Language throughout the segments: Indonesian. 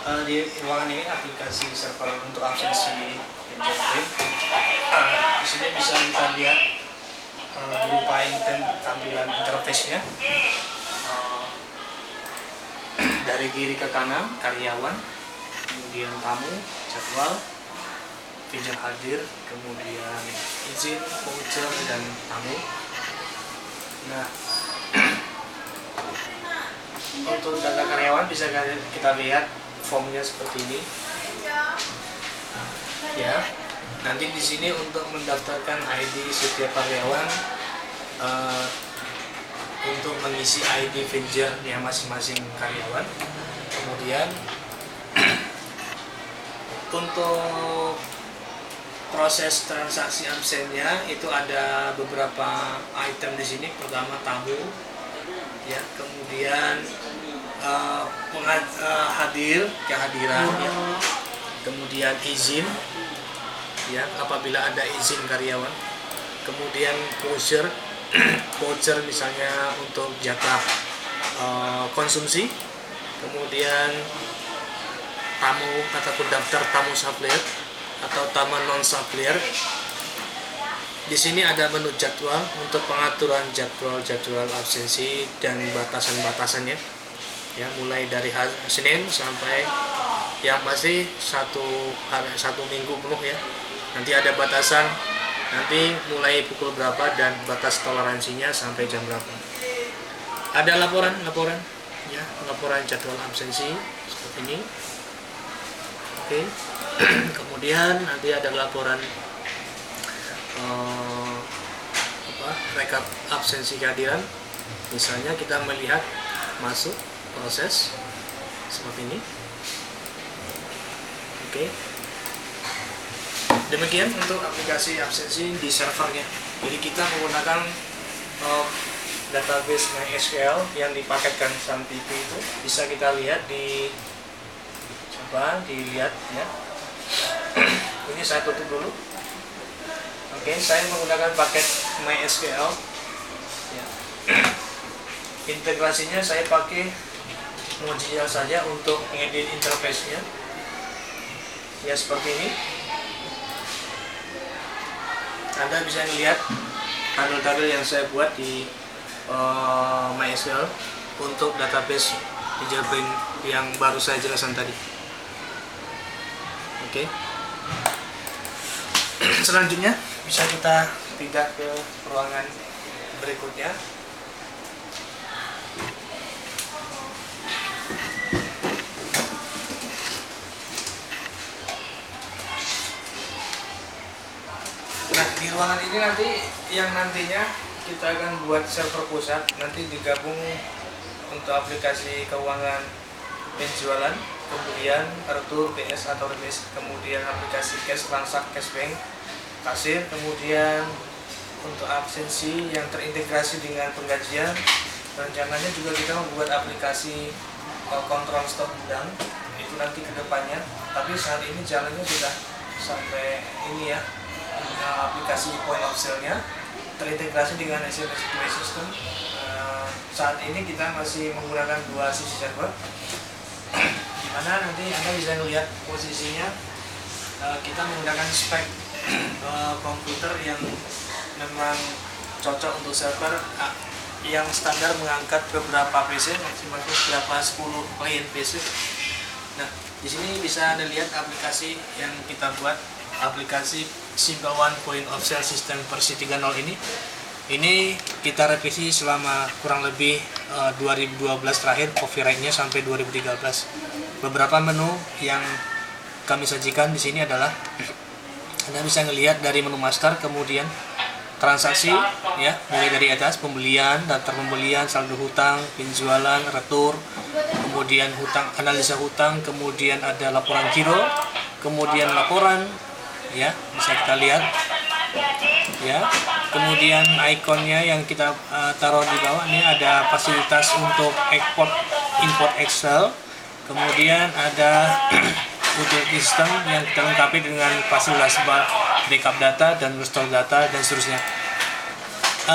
Di ruangan ini aplikasi server untuk absensi penjaring. Di sini bisa kita lihat berupa tampilan interface-nya. Dari kiri ke kanan karyawan, kemudian tamu, jadwal, pinjam hadir, kemudian izin, voucher, dan tamu. Nah, untuk data karyawan bisa kita lihat formnya seperti ini. Ya, nanti di sini untuk mendaftarkan ID setiap karyawan, untuk mengisi ID venture-nya masing-masing karyawan. Kemudian untuk proses transaksi absennya itu ada beberapa item di sini. Pertama tamu, ya, kemudian hadir, kehadiran, ya. Kemudian izin, ya, apabila ada izin karyawan. Kemudian voucher, voucher misalnya untuk jatah konsumsi. Kemudian tamu ataupun daftar tamu supplier atau tamu non supplier. Di sini ada menu jadwal untuk pengaturan jadwal absensi dan batasan-batasannya, ya, mulai dari hari Senin sampai yang masih satu minggu penuh, ya. Nanti ada batasan, nanti mulai pukul berapa dan batas toleransinya sampai jam berapa. Ada laporan, ya, laporan jadwal absensi seperti ini. Oke. Kemudian nanti ada laporan rekap absensi kehadiran. Misalnya kita melihat masuk proses seperti ini. Oke. Demikian untuk aplikasi absensi di servernya. Jadi kita menggunakan database MySQL yang dipaketkan SunTP itu. Bisa kita lihat coba dilihat, ya. Ini saya tutup dulu. Oke, saya menggunakan paket MySQL, ya. Integrasinya saya pakai Mozilla saja untuk mengedit interface-nya, ya, seperti ini. Anda bisa melihat tabel-tabel yang saya buat di MySQL untuk database fingerprint yang baru saya jelaskan tadi. Oke. Selanjutnya bisa kita pindah ke ruangan berikutnya. Nah, di ruangan ini nanti yang nantinya kita akan buat server pusat, nanti digabung untuk aplikasi keuangan penjualan, kemudian retur BS atau RBS, kemudian aplikasi cash transak, cash bank, kasir, kemudian untuk absensi yang terintegrasi dengan penggajian. Rencananya juga kita membuat aplikasi kontrol stok gudang, itu nanti ke depannya. Tapi saat ini jalannya sudah sampai ini, ya, aplikasi point of sale-nya terintegrasi dengan SMS system. Saat ini kita masih menggunakan 2 sisi server, di mana nanti Anda bisa melihat posisinya. Kita menggunakan spek komputer yang memang cocok untuk server yang standar mengangkat beberapa PC, maksimal berapa 10 klien PC. Nah, di sini bisa Anda lihat aplikasi yang kita buat, aplikasi Simple One Point of Sale System versi 3.0 ini. Ini kita revisi selama kurang lebih 2012 terakhir, copyright-nya sampai 2013. Beberapa menu yang kami sajikan di sini adalah Anda bisa melihat dari menu master, kemudian transaksi, ya, mulai dari atas pembelian, daftar pembelian, saldo hutang, penjualan, retur, kemudian hutang, analisa hutang, kemudian ada laporan giro, kemudian laporan, ya, bisa kita lihat, ya. Kemudian ikonnya yang kita taruh di bawah ini ada fasilitas untuk export import Excel, kemudian ada utility system yang kita lengkapi dengan fasilitas backup data dan restore data dan seterusnya.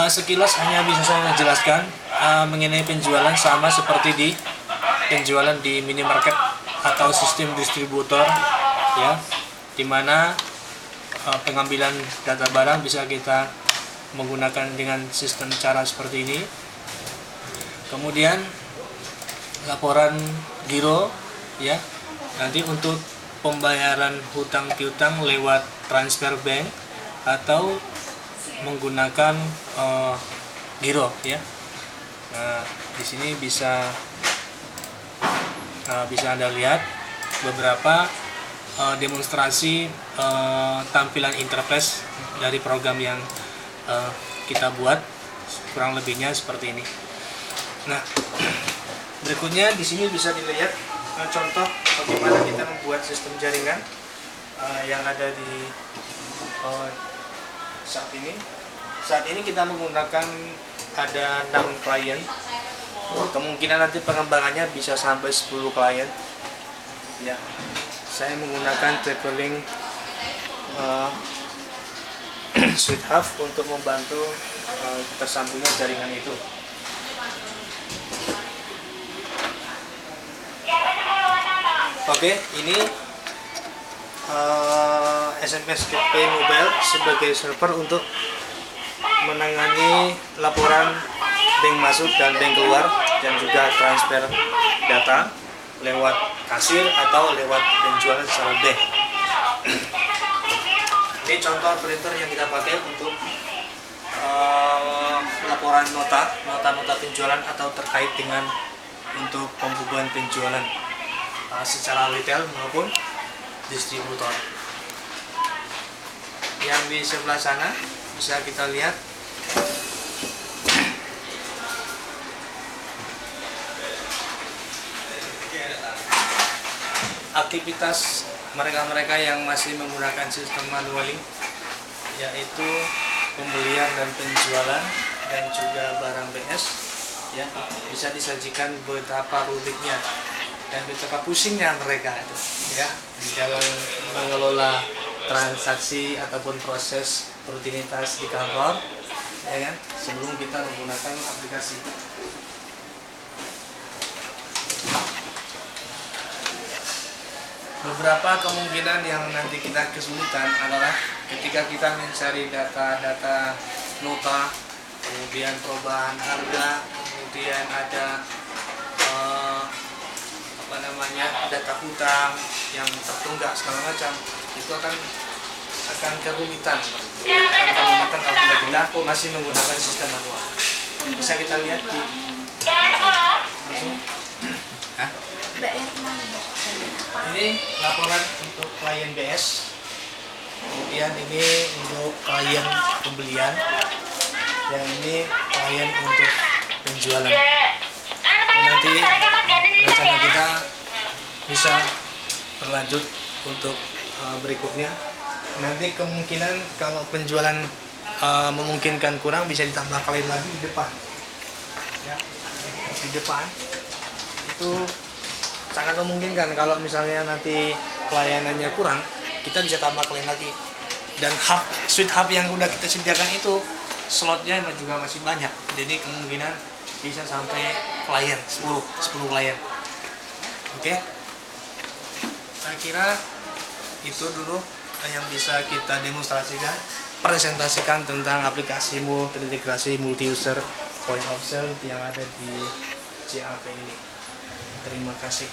Sekilas hanya bisa saya jelaskan mengenai penjualan sama seperti di penjualan di minimarket atau sistem distributor, ya, dimana pengambilan data barang bisa kita menggunakan dengan sistem cara seperti ini. Kemudian laporan giro, ya, nanti untuk pembayaran hutang piutang lewat transfer bank atau menggunakan giro, ya. Nah, di sini bisa Anda lihat beberapa demonstrasi tampilan interface dari program yang kita buat, kurang lebihnya seperti ini. Nah, berikutnya di sini bisa dilihat contoh bagaimana kita membuat sistem jaringan yang ada di saat ini. Saat ini kita menggunakan ada 6 klien. Kemungkinan nanti pengembangannya bisa sampai 10 klien. Ya, saya menggunakan traveling Suite Hub untuk membantu tersambungnya jaringan itu. Oke, ini SMS Gateway Mobile sebagai server untuk menangani laporan bank masuk dan bank keluar, dan juga transfer data lewat kasir atau lewat penjualan secara bank. Ini contoh printer yang kita pakai untuk laporan nota penjualan atau terkait dengan untuk pembukuan penjualan secara retail maupun distributor. Yang di sebelah sana bisa kita lihat aktivitas mereka yang masih menggunakan sistem manualing, yaitu pembelian dan penjualan dan juga barang BS, ya, bisa disajikan betapa rumitnya dan betapa pusingnya mereka itu, ya, di dalam mengelola transaksi ataupun proses rutinitas di kantor, ya kan, sebelum kita menggunakan aplikasi. Beberapa kemungkinan yang nanti kita kesulitan adalah ketika kita mencari data-data nota, kemudian perubahan harga, kemudian ada data hutang yang tertunggak segala macam, itu akan kerumitan apabila masih menggunakan sistem manual. Bisa kita lihat di ini laporan untuk klien BS, kemudian ini untuk klien pembelian, yang ini klien untuk penjualan. Nanti rencana kita bisa berlanjut untuk berikutnya. Nanti kemungkinan kalau penjualan memungkinkan kurang, bisa ditambah klien lagi di depan, ya, di depan itu sangat memungkinkan. Kalau misalnya nanti pelayanannya kurang, kita bisa tambah klien lagi. Dan Suite Hub yang udah kita sediakan itu slotnya juga masih banyak, jadi kemungkinan bisa sampai klien 10 klien. Oke, saya kira itu dulu yang bisa kita presentasikan tentang aplikasi terintegrasi multi user point of sale yang ada di CAP ini. Terima kasih.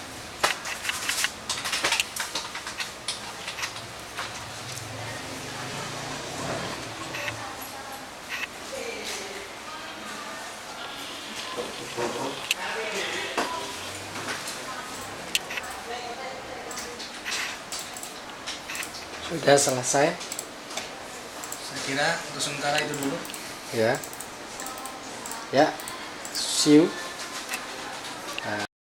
Sudah selesai? Saya kira untuk sementara itu dulu. Ya. Ya. See you.